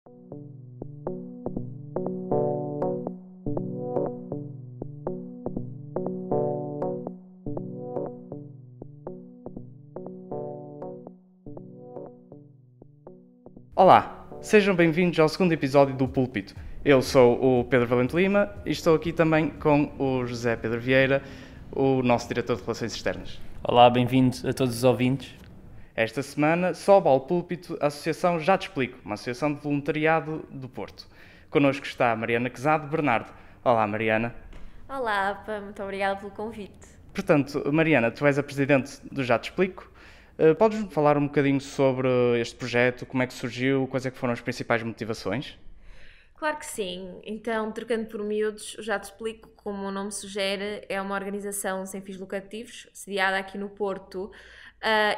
Olá, sejam bem-vindos ao segundo episódio do Púlpito. Eu sou o Pedro Valente Lima e estou aqui também com o José Pedro Vieira, o nosso diretor de Relações Externas. Olá, bem-vindos a todos os ouvintes. Esta semana sobe ao púlpito a Associação Já Te Explico, uma associação de voluntariado do Porto. Connosco está a Mariana Quezado Bernardo. Olá, Mariana. Olá, muito obrigada pelo convite. Portanto, Mariana, tu és a presidente do Já Te Explico. Podes-me falar um bocadinho sobre este projeto, como é que surgiu, quais é que foram as principais motivações? Claro que sim. Então, trocando por miúdos, já te explico, como o nome sugere, é uma organização sem fins lucrativos, sediada aqui no Porto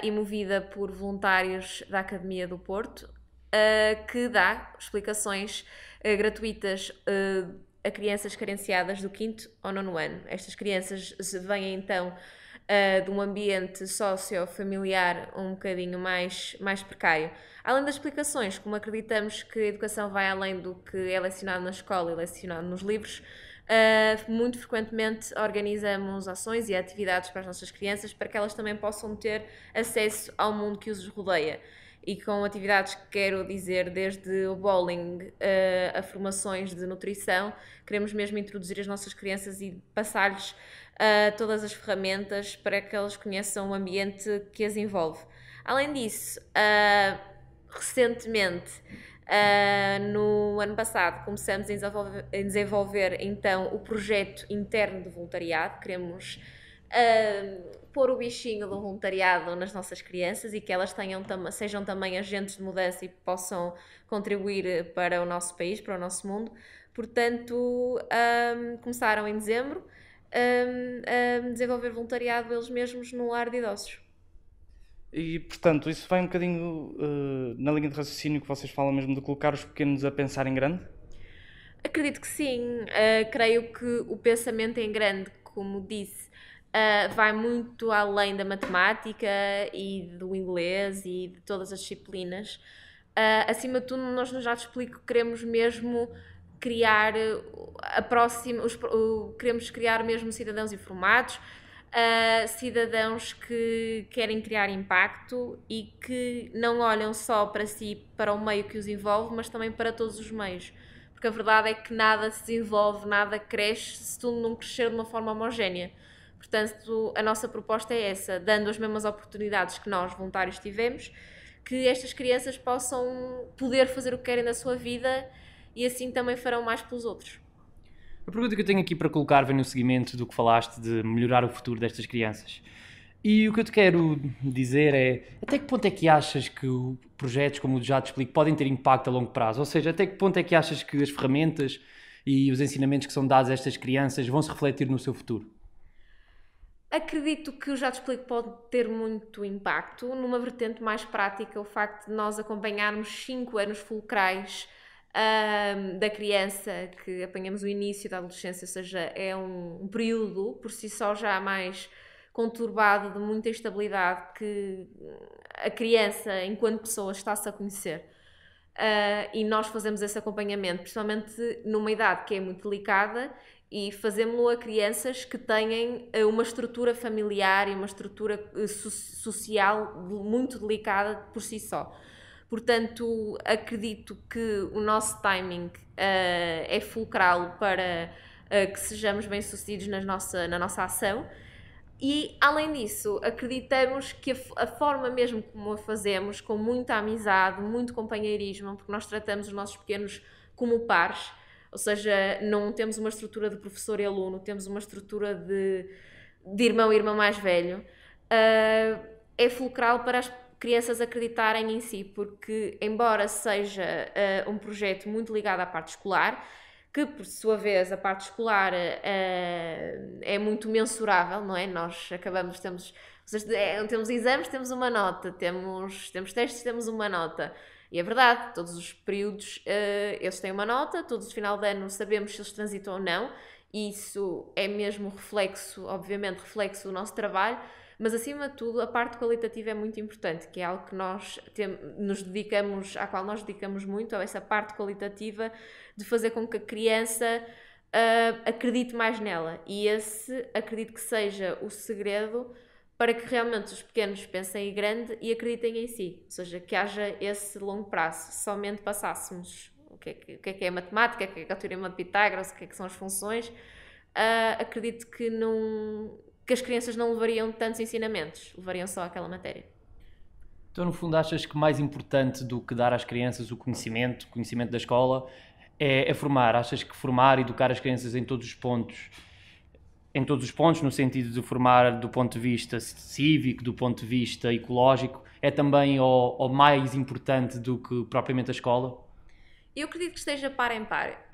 e movida por voluntários da Academia do Porto, que dá explicações gratuitas a crianças carenciadas do 5º ao 9º ano. Estas crianças vêm então de um ambiente sociofamiliar um bocadinho mais precário. Além das explicações, como acreditamos que a educação vai além do que é lecionado na escola e lecionado nos livros, muito frequentemente organizamos ações e atividades para as nossas crianças para que elas também possam ter acesso ao mundo que os rodeia. E com atividades que quero dizer desde o bowling a formações de nutrição, queremos mesmo introduzir as nossas crianças e passar-lhes todas as ferramentas para que elas conheçam o ambiente que as envolve. Além disso, recentemente, no ano passado, começamos a desenvolver então o projeto interno de voluntariado. Queremos pôr o bichinho do voluntariado nas nossas crianças e que elas sejam também agentes de mudança e possam contribuir para o nosso país, para o nosso mundo. Portanto, começaram em dezembro a desenvolver voluntariado eles mesmos no lar de idosos. E, portanto, isso vai um bocadinho na linha de raciocínio que vocês falam mesmo de colocar os pequenos a pensar em grande? Acredito que sim. Creio que o pensamento em grande, como disse, vai muito além da matemática e do inglês e de todas as disciplinas. Acima de tudo, nós Já Te Explico, queremos mesmo criar queremos criar mesmo cidadãos informados, cidadãos que querem criar impacto e que não olham só para si, para o meio que os envolve, mas também para todos os meios. Porque a verdade é que nada se desenvolve, nada cresce se tudo não crescer de uma forma homogénea. Portanto, a nossa proposta é essa, dando as mesmas oportunidades que nós, voluntários, tivemos, que estas crianças possam poder fazer o que querem da sua vida e assim também farão mais pelos outros. A pergunta que eu tenho aqui para colocar vem no seguimento do que falaste de melhorar o futuro destas crianças. E o que eu te quero dizer é, até que ponto é que achas que projetos como o Já Te Explico podem ter impacto a longo prazo? Ou seja, até que ponto é que achas que as ferramentas e os ensinamentos que são dados a estas crianças vão se refletir no seu futuro? Acredito que o Já Te Explico pode ter muito impacto. Numa vertente mais prática, o facto de nós acompanharmos 5 anos fulcrais da criança, que apanhamos o início da adolescência, ou seja, é um período por si só já mais conturbado, de muita instabilidade, que a criança, enquanto pessoa, está-se a conhecer. E nós fazemos esse acompanhamento, principalmente numa idade que é muito delicada, e fazemos-lo a crianças que têm uma estrutura familiar e uma estrutura social muito delicada por si só. Portanto, acredito que o nosso timing é fulcral para que sejamos bem-sucedidos na nossa ação. E, além disso, acreditamos que a forma mesmo como a fazemos, com muita amizade, muito companheirismo, porque nós tratamos os nossos pequenos como pares, ou seja, não temos uma estrutura de professor e aluno, temos uma estrutura de irmão e irmã mais velho, é fulcral para as crianças acreditarem em si, porque embora seja um projeto muito ligado à parte escolar, que por sua vez a parte escolar é muito mensurável, não é? Nós temos exames, temos uma nota, temos testes, temos uma nota. E é verdade, todos os períodos eles têm uma nota, todos no final de ano sabemos se eles transitam ou não, e isso é mesmo reflexo, obviamente, reflexo do nosso trabalho, Mas, acima de tudo, a parte qualitativa é muito importante, que é algo que à qual nós dedicamos muito, essa parte qualitativa de fazer com que a criança acredite mais nela. E esse, acredito que seja o segredo para que realmente os pequenos pensem em grande e acreditem em si. Ou seja, que haja esse longo prazo. Se somente passássemos o que é a matemática, o que é a teorema de Pitágoras, o que é que são as funções, acredito que as crianças não levariam tantos ensinamentos, levariam só aquela matéria. Então, no fundo, achas que mais importante do que dar às crianças o conhecimento da escola, é formar? Achas que formar, educar as crianças em todos os pontos, no sentido de formar do ponto de vista cívico, do ponto de vista ecológico, é também o mais importante do que propriamente a escola? Eu acredito que esteja par em par.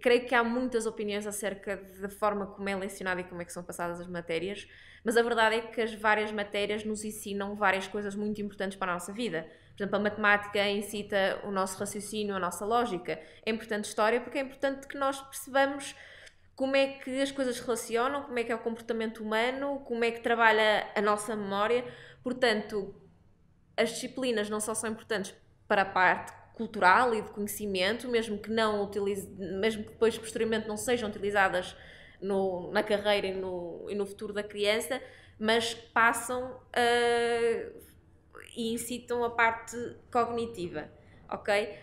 Creio que há muitas opiniões acerca da forma como é lecionada e como é que são passadas as matérias, mas a verdade é que as várias matérias nos ensinam várias coisas muito importantes para a nossa vida. Por exemplo, a matemática incita o nosso raciocínio, a nossa lógica. É importante história porque é importante que nós percebamos como é que as coisas se relacionam, como é que é o comportamento humano, como é que trabalha a nossa memória. Portanto, as disciplinas não só são importantes para a parte cultural e de conhecimento, mesmo que depois posteriormente não sejam utilizadas na carreira e no futuro da criança, mas passam e incitam a parte cognitiva, ok?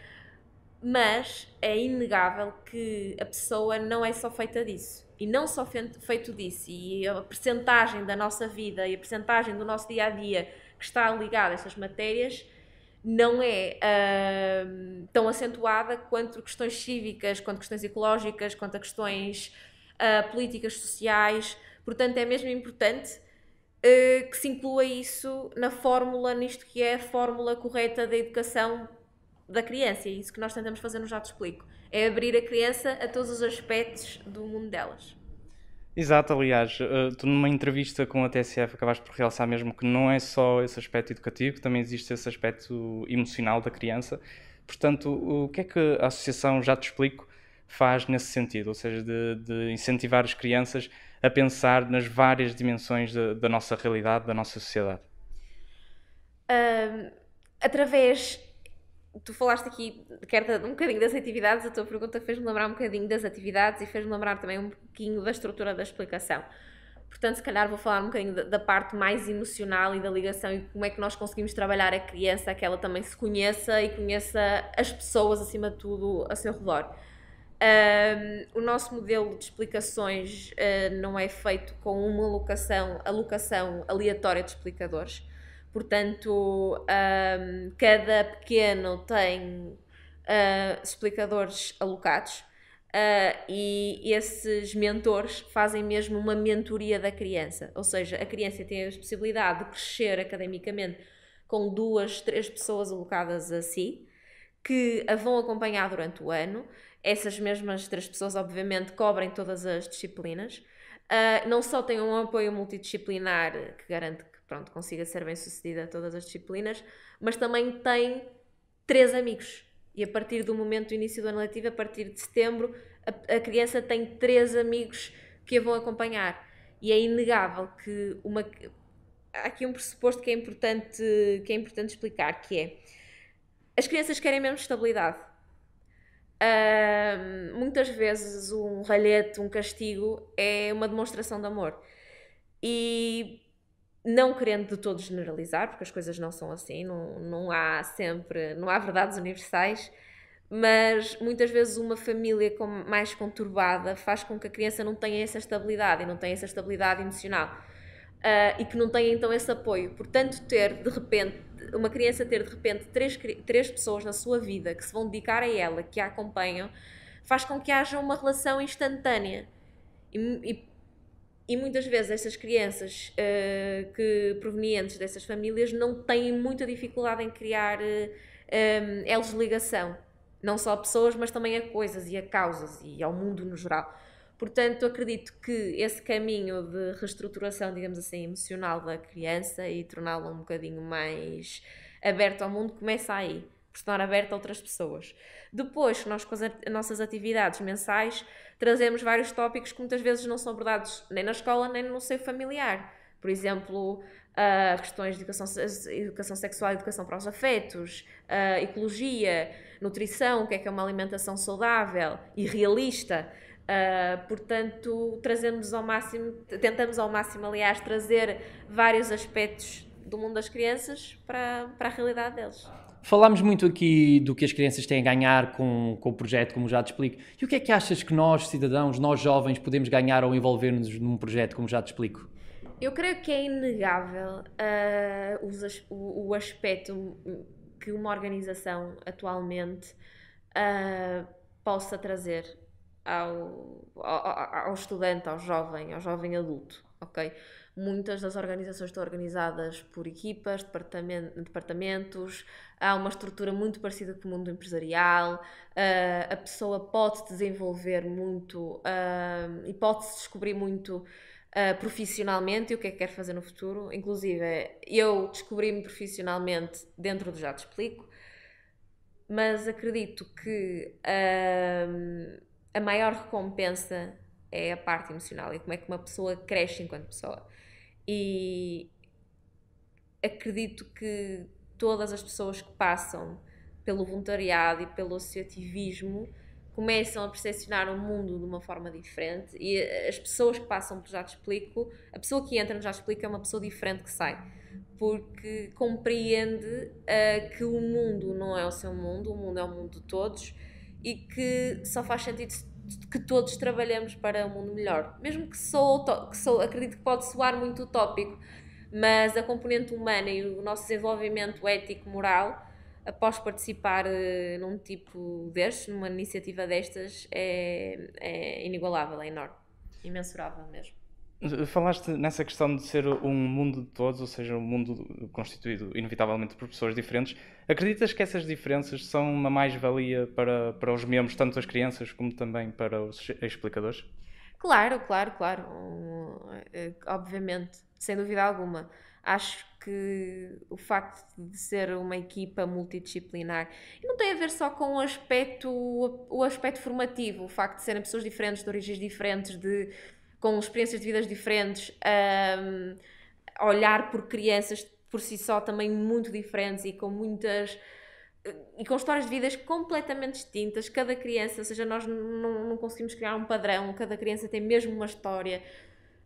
Mas é inegável que a pessoa não é só feita disso. E não só feito disso, e a percentagem da nossa vida e a percentagem do nosso dia-a-dia que está ligada a essas matérias não é tão acentuada quanto questões cívicas, quanto questões ecológicas, quanto a questões políticas sociais. Portanto, é mesmo importante que se inclua isso na fórmula, nisto que é a fórmula correta da educação da criança. É isso que nós tentamos fazer no Já Te Explico. É abrir a criança a todos os aspectos do mundo delas. Exato, aliás, tu numa entrevista com a TSF acabaste por realçar mesmo que não é só esse aspecto educativo, também existe esse aspecto emocional da criança. Portanto, o que é que a Associação Já Te Explico faz nesse sentido? Ou seja, de incentivar as crianças a pensar nas várias dimensões da nossa realidade, da nossa sociedade? Através... Tu falaste aqui, um bocadinho das atividades, a tua pergunta fez-me lembrar um bocadinho das atividades e fez-me lembrar também um pouquinho da estrutura da explicação. Portanto, se calhar vou falar um bocadinho da parte mais emocional e da ligação e como é que nós conseguimos trabalhar a criança, que ela também se conheça e conheça as pessoas, acima de tudo, a seu redor. O nosso modelo de explicações não é feito com uma alocação aleatória de explicadores. Portanto, cada pequeno tem explicadores alocados e esses mentores fazem mesmo uma mentoria da criança. Ou seja, a criança tem a possibilidade de crescer academicamente com 2, 3 pessoas alocadas a si, que a vão acompanhar durante o ano. Essas mesmas 3 pessoas, obviamente, cobrem todas as disciplinas. Não só têm um apoio multidisciplinar que garante que consiga ser bem sucedida a todas as disciplinas, mas também tem 3 amigos. E a partir do momento do início do ano letivo, a partir de setembro, a criança tem 3 amigos que a vão acompanhar. E é inegável que há aqui um pressuposto que é importante explicar, que é: as crianças querem mesmo estabilidade. Muitas vezes um ralhete, um castigo é uma demonstração de amor. E não querendo de todo generalizar, porque as coisas não são assim, não há verdades universais, mas muitas vezes uma família mais conturbada faz com que a criança não tenha essa estabilidade, e não tenha essa estabilidade emocional, e que não tenha então esse apoio. Portanto, uma criança ter de repente 3 pessoas na sua vida que se vão dedicar a ela, que a acompanham, faz com que haja uma relação instantânea. E muitas vezes essas crianças provenientes dessas famílias não têm muita dificuldade em criar elos de ligação, não só a pessoas, mas também a coisas e a causas e ao mundo no geral. Portanto, acredito que esse caminho de reestruturação, digamos assim, emocional da criança e torná-la um bocadinho mais aberta ao mundo começa aí. por se tornar aberta a outras pessoas. Depois, nós com as nossas atividades mensais trazemos vários tópicos que muitas vezes não são abordados nem na escola nem no seio familiar. Por exemplo, questões de educação sexual e educação para os afetos, ecologia, nutrição, o que é uma alimentação saudável e realista. Portanto, tentamos ao máximo, aliás, trazer vários aspectos do mundo das crianças para a realidade deles. Falámos muito aqui do que as crianças têm a ganhar com o projeto, como já te explico. E o que é que achas que nós, cidadãos, nós jovens, podemos ganhar ao envolver-nos num projeto, como já te explico? Eu creio que é inegável o aspecto que uma organização atualmente possa trazer ao estudante, ao jovem adulto, ok? Muitas das organizações estão organizadas por equipas, departamentos, há uma estrutura muito parecida com o mundo empresarial, a pessoa pode desenvolver muito e pode-se descobrir muito profissionalmente e o que é que quer fazer no futuro. Inclusive, eu descobri-me profissionalmente dentro do Já Te Explico, mas acredito que a maior recompensa é a parte emocional e como é que uma pessoa cresce enquanto pessoa. E acredito que todas as pessoas que passam pelo voluntariado e pelo associativismo começam a percepcionar o mundo de uma forma diferente, e as pessoas que passam por Já Te Explico, a pessoa que entra no Já Te Explico é uma pessoa diferente que sai, porque compreende que o mundo não é o seu mundo, o mundo é o mundo de todos e que só faz sentido que todos trabalhamos para um mundo melhor. Mesmo que acredito que pode soar muito utópico, mas a componente humana e o nosso desenvolvimento ético-moral após participar num tipo destes, numa iniciativa destas, é inigualável, é enorme, imensurável mesmo. Falaste nessa questão de ser um mundo de todos, ou seja, um mundo constituído inevitavelmente por pessoas diferentes. Acreditas que essas diferenças são uma mais-valia para os membros, tanto as crianças como também para os explicadores? Claro. Obviamente, sem dúvida alguma. Acho que o facto de ser uma equipa multidisciplinar e não tem a ver só com o aspecto formativo, o facto de serem pessoas diferentes, de origens diferentes, com experiências de vidas diferentes, olhar por crianças por si só também muito diferentes e com histórias de vidas completamente distintas. Cada criança, ou seja, nós não conseguimos criar um padrão, cada criança tem mesmo uma história,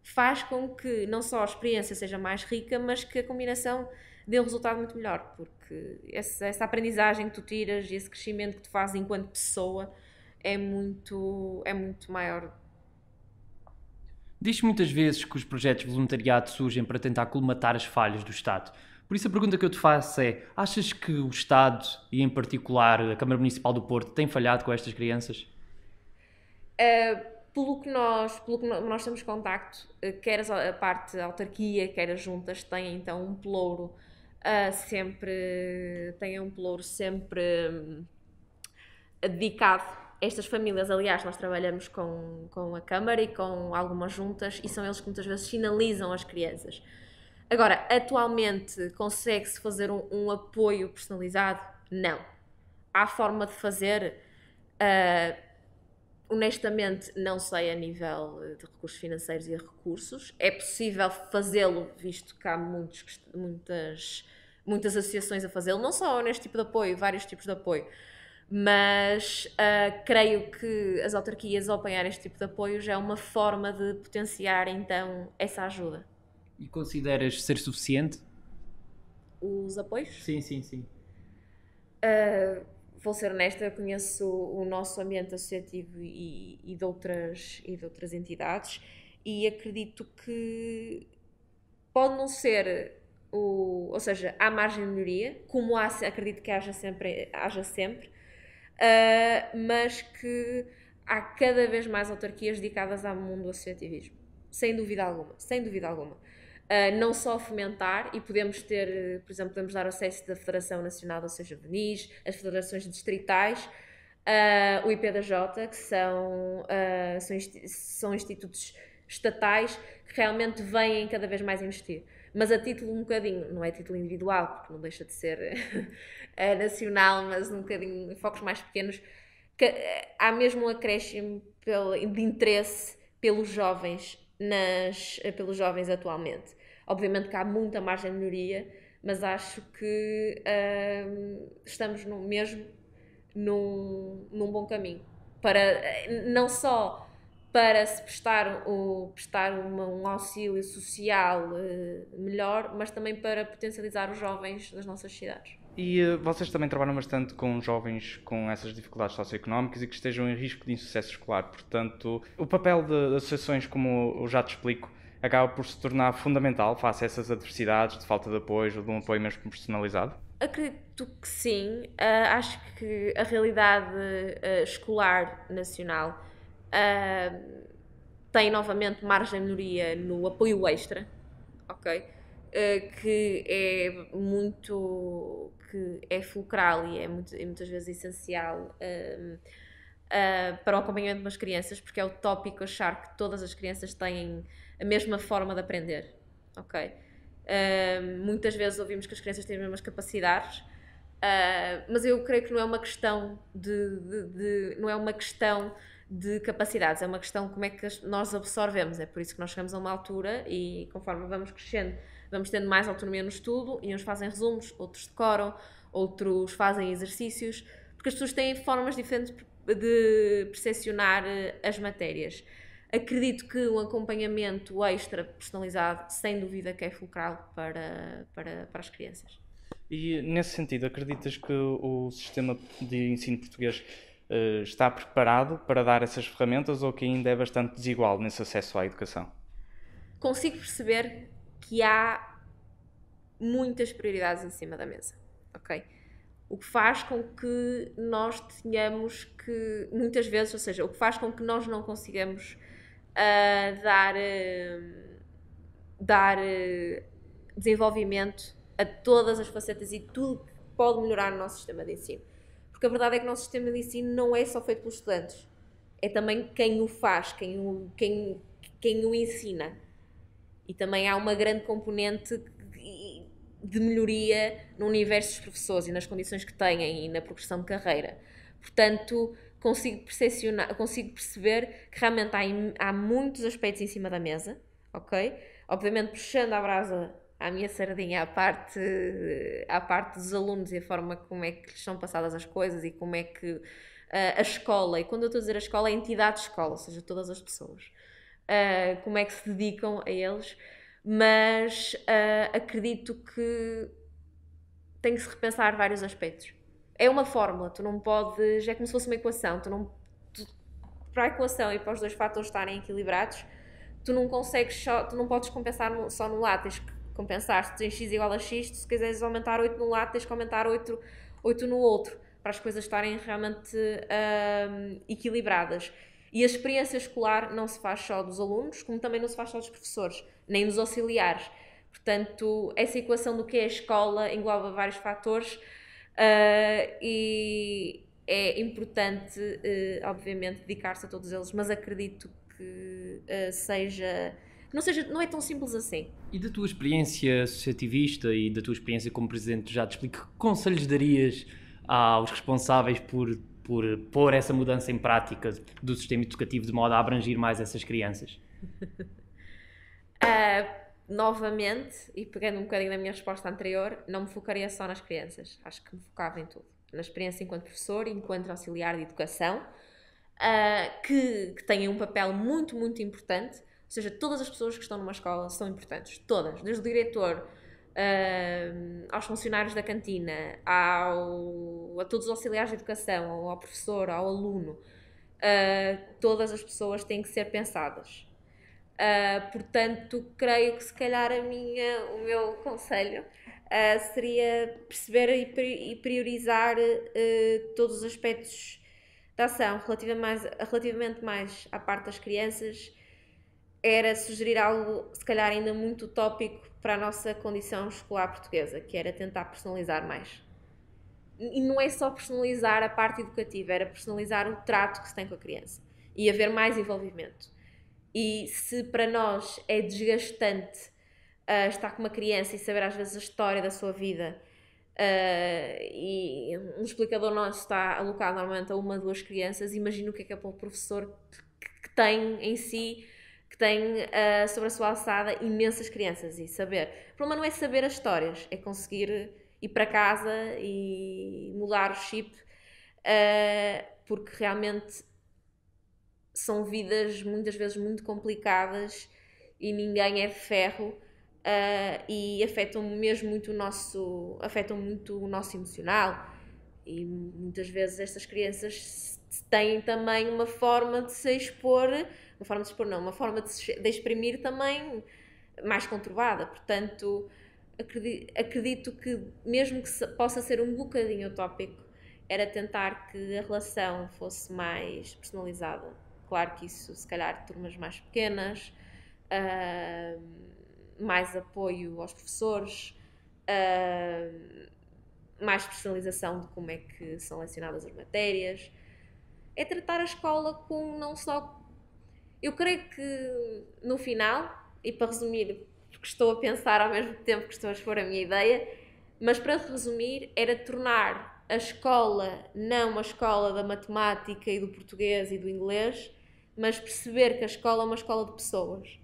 faz com que não só a experiência seja mais rica, mas que a combinação dê um resultado muito melhor, porque essa aprendizagem que tu tiras e esse crescimento que tu fazes enquanto pessoa é muito maior. Diz-se muitas vezes que os projetos de voluntariado surgem para tentar colmatar as falhas do Estado. Por isso a pergunta que eu te faço é: achas que o Estado, e em particular a Câmara Municipal do Porto, tem falhado com estas crianças? Pelo que nós temos contacto, quer a parte da autarquia, quer as juntas, têm então um pelouro sempre dedicado a estas famílias. Aliás, nós trabalhamos com a Câmara e com algumas juntas e são eles que muitas vezes sinalizam as crianças. Agora, atualmente consegue-se fazer um apoio personalizado? Não. Há forma de fazer? Honestamente, não sei a nível de recursos financeiros e recursos. É possível fazê-lo, visto que há muitas associações a fazê-lo, não só neste tipo de apoio, vários tipos de apoio. Mas creio que as autarquias, ao apanhar este tipo de apoio, já é uma forma de potenciar, então, essa ajuda. E consideras ser suficiente? Os apoios? Sim. Vou ser honesta, eu conheço o nosso ambiente associativo e de outras entidades e acredito que pode não ser ou seja, há margem de melhoria, como acredito que haja sempre, mas que há cada vez mais autarquias dedicadas ao mundo do associativismo, sem dúvida alguma. Não só fomentar, e podemos ter, por exemplo, podemos dar acesso da Federação Nacional da Associação Juvenis, as federações distritais, o IPDJ, que são institutos estatais que realmente vêm cada vez mais investir. mas a título um bocadinho, não é título individual, porque não deixa de ser nacional, mas um bocadinho, focos mais pequenos, que há mesmo um acréscimo de interesse pelos jovens, pelos jovens atualmente. Obviamente que há muita margem de melhoria, mas acho que estamos mesmo num bom caminho. Não só para se prestar um auxílio social melhor, mas também para potencializar os jovens das nossas cidades. E vocês também trabalham bastante com jovens com essas dificuldades socioeconómicas e que estejam em risco de insucesso escolar. Portanto, o papel de associações como eu já te explico acaba por se tornar fundamental face a essas adversidades de falta de apoio ou de um apoio mesmo personalizado? Acredito que sim. Acho que a realidade escolar nacional tem novamente margem de melhoria no apoio extra, ok? Que é fulcral e muitas vezes essencial para o acompanhamento das crianças, porque é utópico achar que todas as crianças têm a mesma forma de aprender, ok? Muitas vezes ouvimos que as crianças têm as mesmas capacidades, mas eu creio que não é uma questão não é uma questão de capacidades, é uma questão de como é que nós absorvemos. É por isso que nós chegamos a uma altura e conforme vamos crescendo, vamos tendo mais autonomia no estudo e uns fazem resumos, outros decoram, outros fazem exercícios, porque as pessoas têm formas diferentes de percepcionar as matérias. Acredito que um acompanhamento extra personalizado, sem dúvida, que é fulcral para as crianças. E, nesse sentido, acreditas que o sistema de ensino português está preparado para dar essas ferramentas ou que ainda é bastante desigual nesse acesso à educação? Consigo perceber que há muitas prioridades em cima da mesa, ok? O que faz com que nós tenhamos que, muitas vezes, ou seja, o que faz com que nós não consigamos dar desenvolvimento a todas as facetas e tudo que pode melhorar no nosso sistema de ensino. Porque a verdade é que o nosso sistema de ensino não é só feito pelos estudantes, é também quem o faz, quem o ensina. E também há uma grande componente de melhoria no universo dos professores e nas condições que têm e na progressão de carreira. Portanto, consigo perceber que realmente há muitos aspectos em cima da mesa, ok? Obviamente puxando a brasa à minha sardinha à parte dos alunos e a forma como é que lhes são passadas as coisas e como é que a escola, e quando eu estou a dizer a escola, é a entidade de escola, ou seja, todas as pessoas, como é que se dedicam a eles, mas acredito que tem que se repensar vários aspectos. É uma fórmula, tu não podes, é como se fosse uma equação, para a equação e para os dois fatores estarem equilibrados, tu não podes compensar só no lado, tens que compensar. Se tens x igual a x, se quiseres aumentar 8 num lado, tens que aumentar 8 no outro, para as coisas estarem realmente equilibradas. E a experiência escolar não se faz só dos alunos, como também não se faz só dos professores, nem dos auxiliares. Portanto, essa equação do que é a escola engloba vários fatores e é importante, obviamente, dedicar-se a todos eles, mas acredito que não é tão simples assim. E da tua experiência associativista e da tua experiência como presidente, já te explico, que conselhos darias aos responsáveis por pôr essa mudança em prática do sistema educativo de modo a abranger mais essas crianças? Novamente, e pegando um bocadinho da minha resposta anterior, não me focaria só nas crianças, acho que me focava em tudo. Na experiência enquanto professor, enquanto auxiliar de educação, que têm um papel muito, muito importante, ou seja, todas as pessoas que estão numa escola são importantes, todas, desde o diretor, aos funcionários da cantina, a todos os auxiliares de educação, ao professor, ao aluno, todas as pessoas têm que ser pensadas. Portanto, creio que se calhar o meu conselho seria perceber e priorizar todos os aspectos da ação. Relativamente mais à parte das crianças, era sugerir algo, se calhar ainda muito utópico para a nossa condição escolar portuguesa, que era tentar personalizar mais. E não é só personalizar a parte educativa, era personalizar o trato que se tem com a criança e haver mais envolvimento. E se para nós é desgastante estar com uma criança e saber às vezes a história da sua vida. E um explicador nosso está alocado normalmente a 1 ou 2 crianças. Imagino o que é para o professor que tem em si, que tem sobre a sua alçada imensas crianças, e saber. O problema não é saber as histórias, é conseguir ir para casa e mudar o chip, porque realmente são vidas muitas vezes muito complicadas e ninguém é de ferro. E afetam mesmo muito afetam muito o nosso emocional, e muitas vezes estas crianças têm também uma forma de se expor, uma forma de exprimir também mais conturbada. Portanto, acredito que mesmo que possa ser um bocadinho utópico, era tentar que a relação fosse mais personalizada. Claro que isso, se calhar, turmas mais pequenas, mais apoio aos professores, mais personalização de como é que são lecionadas as matérias. É tratar a escola com não só... Eu creio que no final, e para resumir, porque estou a pensar ao mesmo tempo que estou a expor a minha ideia, mas para resumir, era tornar a escola não uma escola da matemática e do português e do inglês, mas perceber que a escola é uma escola de pessoas.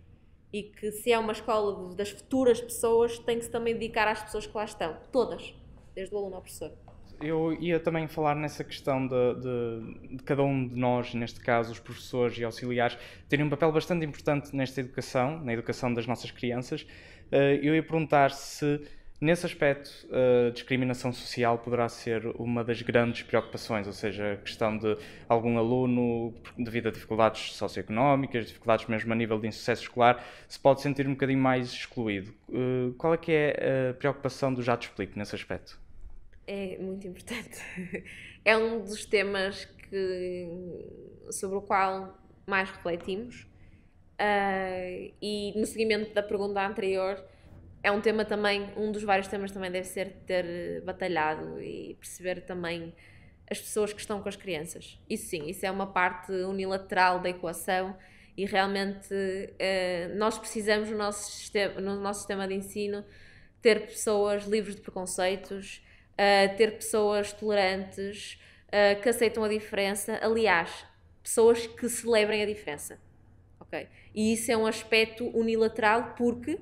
E que se é uma escola das futuras pessoas, tem que se também dedicar às pessoas que lá estão. Todas. Desde o aluno ao professor. Eu ia também falar nessa questão de cada um de nós, neste caso os professores e auxiliares, terem um papel bastante importante nesta educação, na educação das nossas crianças. Eu ia perguntar se, nesse aspecto, a discriminação social poderá ser uma das grandes preocupações, ou seja, a questão de algum aluno, devido a dificuldades socioeconómicas, dificuldades mesmo a nível de insucesso escolar, se pode sentir um bocadinho mais excluído. Qual é que é a preocupação do Já Te Explico nesse aspecto? É muito importante. É um dos temas sobre o qual mais refletimos. E no seguimento da pergunta anterior, é um tema também, um dos vários temas também deve ser ter batalhado e perceber também as pessoas que estão com as crianças. Isso sim, isso é uma parte unilateral da equação, e realmente nós precisamos no nosso sistema de ensino ter pessoas livres de preconceitos, ter pessoas tolerantes, que aceitam a diferença, aliás, pessoas que celebrem a diferença. Okay? E isso é um aspecto unilateral, porque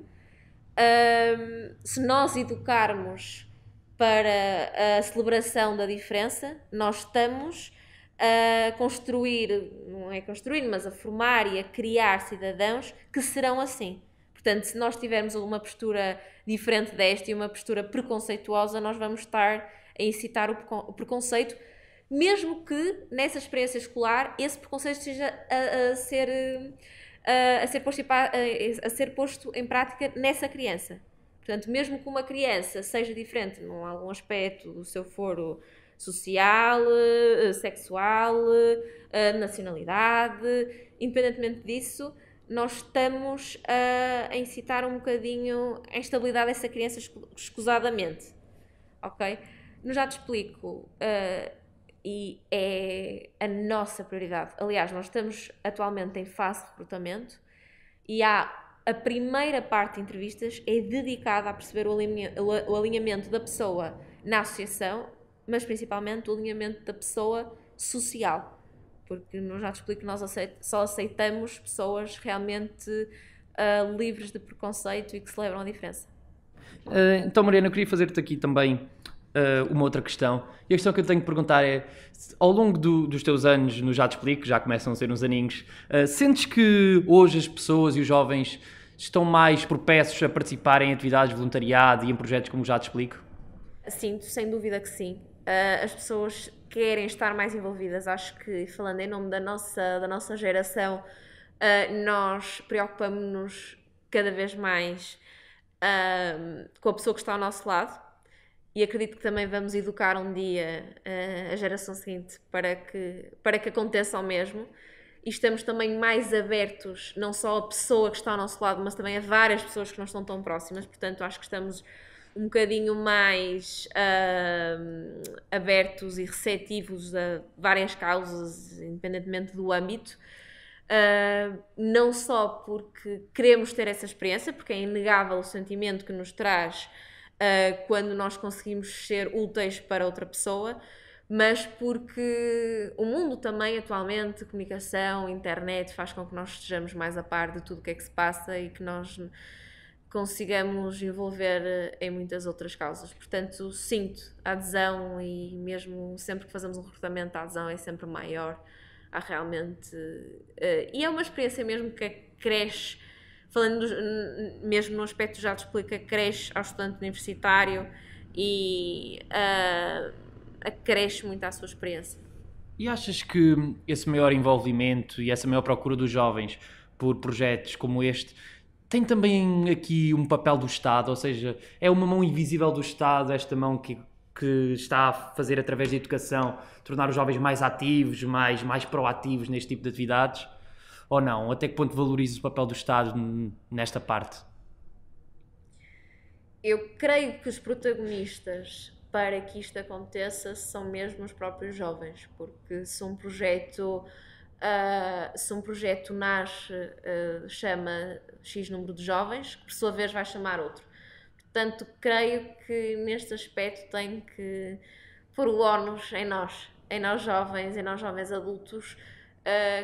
se nós educarmos para a celebração da diferença, nós estamos a construir, não é construir, mas a formar e a criar cidadãos que serão assim. Portanto, se nós tivermos uma postura diferente desta e uma postura preconceituosa, nós vamos estar a incitar o preconceito, mesmo que nessa experiência escolar esse preconceito esteja a ser posto em prática nessa criança. Portanto, mesmo que uma criança seja diferente em algum aspecto do seu foro social, sexual, nacionalidade, independentemente disso, nós estamos a incitar um bocadinho a instabilidade dessa criança escusadamente. Ok? Já te explico, e é a nossa prioridade. Aliás, nós estamos atualmente em fase de recrutamento, e a primeira parte de entrevistas é dedicada a perceber o alinhamento da pessoa na associação, mas principalmente o alinhamento da pessoa social. Porque já te explico que nós só aceitamos pessoas realmente livres de preconceito e que celebram a diferença. Então, Mariana, eu queria fazer-te aqui também uma outra questão. E a questão que eu tenho que perguntar é, ao longo dos teus anos no Já Te Explico, que já começam a ser uns aninhos, sentes que hoje as pessoas e os jovens estão mais propensos a participar em atividades de voluntariado e em projetos como o Já Te Explico? Sinto, sem dúvida que sim. As pessoas querem estar mais envolvidas. Acho que, falando em nome da nossa geração, nós preocupamos-nos cada vez mais com a pessoa que está ao nosso lado, e acredito que também vamos educar um dia a geração seguinte para que aconteça o mesmo, e estamos também mais abertos não só a pessoa que está ao nosso lado, mas também a várias pessoas que não estão tão próximas. Portanto, acho que estamos um bocadinho mais abertos e receptivos a várias causas, independentemente do âmbito. não só porque queremos ter essa experiência, porque é inegável o sentimento que nos traz quando nós conseguimos ser úteis para outra pessoa, mas porque o mundo também atualmente, comunicação, internet, faz com que nós estejamos mais a par de tudo o que é que se passa e que nós consigamos envolver em muitas outras causas. Portanto, sinto a adesão e mesmo sempre que fazemos um recrutamento, a adesão é sempre maior. Há realmente... e é uma experiência mesmo que cresce, falando mesmo no aspecto já te explica, cresce ao estudante universitário e acresce muito à sua experiência. E achas que esse maior envolvimento e essa maior procura dos jovens por projetos como este tem também aqui um papel do Estado, ou seja, é uma mão invisível do Estado, esta mão que está a fazer através da educação, tornar os jovens mais ativos, mais proativos neste tipo de atividades, ou não? Até que ponto valorizas o papel do Estado nesta parte? Eu creio que os protagonistas para que isto aconteça são mesmo os próprios jovens, porque se um projeto nasce, chama X número de jovens, que por sua vez vai chamar outro. Portanto, creio que neste aspecto tem que pôr o ónus em nós jovens, em nós jovens adultos,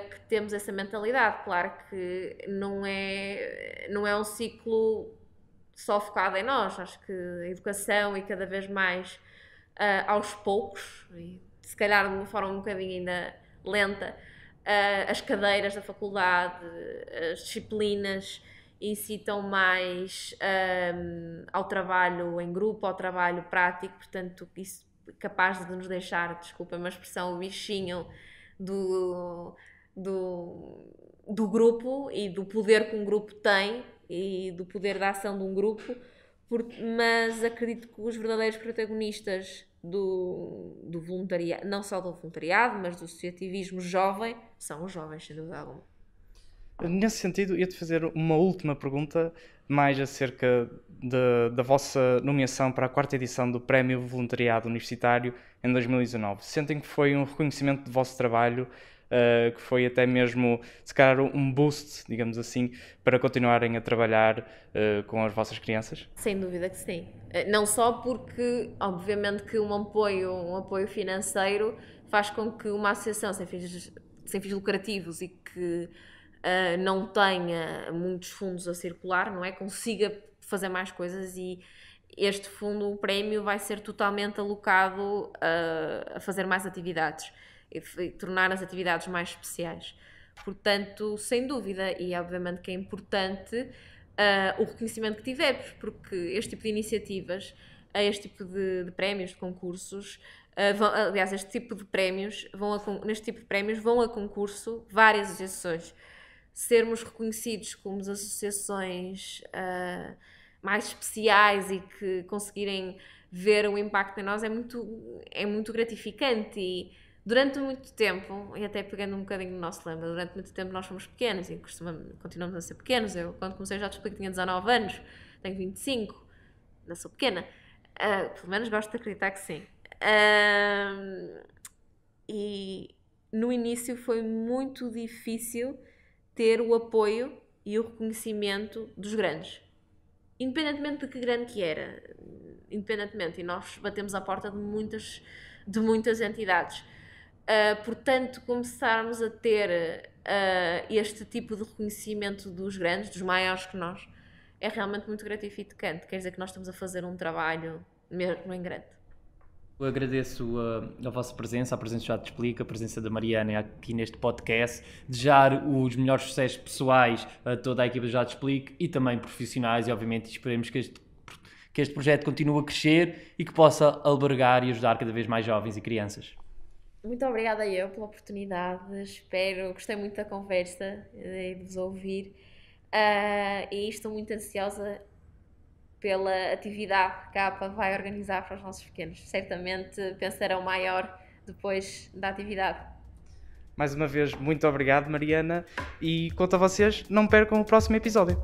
que temos essa mentalidade. Claro que não é um ciclo só focado em nós. Acho que a educação e cada vez mais aos poucos, e se calhar de uma forma um bocadinho ainda lenta, as cadeiras da faculdade, as disciplinas incitam mais ao trabalho em grupo, ao trabalho prático, portanto isso é capaz de nos deixar, desculpa uma expressão, o bichinho do grupo e do poder que um grupo tem e do poder da ação de um grupo, mas acredito que os verdadeiros protagonistas do voluntariado, não só do voluntariado, mas do associativismo jovem, são os jovens, sem dúvida alguma. Nesse sentido, ia-te fazer uma última pergunta, mais acerca da vossa nomeação para a 4ª edição do Prémio Voluntariado Universitário em 2019. Sentem que foi um reconhecimento do vosso trabalho, que foi até mesmo, se calhar, um boost, digamos assim, para continuarem a trabalhar com as vossas crianças? Sem dúvida que sim. Não só porque, obviamente, que um apoio financeiro faz com que uma associação sem fins lucrativos e que não tenha muitos fundos a circular, não é? Consiga fazer mais coisas, e este fundo, o prémio, vai ser totalmente alocado a fazer mais atividades e tornar as atividades mais especiais. Portanto, sem dúvida, e obviamente que é importante o reconhecimento que tivemos, porque este tipo de iniciativas, este tipo de prémios, de concursos, aliás, este tipo de prémios vão a concurso várias associações. Sermos reconhecidos como as associações mais especiais e que conseguirem ver o impacto em nós é muito gratificante. E durante muito tempo, e até pegando um bocadinho no nosso lema, durante muito tempo nós fomos pequenos e continuamos a ser pequenos. Eu, quando comecei, já te explico que tinha 19 anos, tenho 25, ainda sou pequena, pelo menos gosto de acreditar que sim. E no início foi muito difícil ter o apoio e o reconhecimento dos grandes, independentemente de que grande que era, e nós batemos à porta de muitas entidades. Portanto, começarmos a ter este tipo de reconhecimento dos grandes, dos maiores que nós, é realmente muito gratificante. Quer dizer que nós estamos a fazer um trabalho mesmo em grande. Eu agradeço a vossa presença, a presença Já Te Explico, a presença da Mariana aqui neste podcast, desejar os melhores sucessos pessoais a toda a equipa do Já Te Explico e também profissionais, e obviamente esperemos que este projeto continue a crescer e que possa albergar e ajudar cada vez mais jovens e crianças. Muito obrigada eu pela oportunidade, gostei muito da conversa e de vos ouvir, e estou muito ansiosa pela atividade que a APA vai organizar para os nossos pequenos. Certamente pensarão maior depois da atividade. Mais uma vez, muito obrigado, Mariana, e quanto a vocês, não percam o próximo episódio.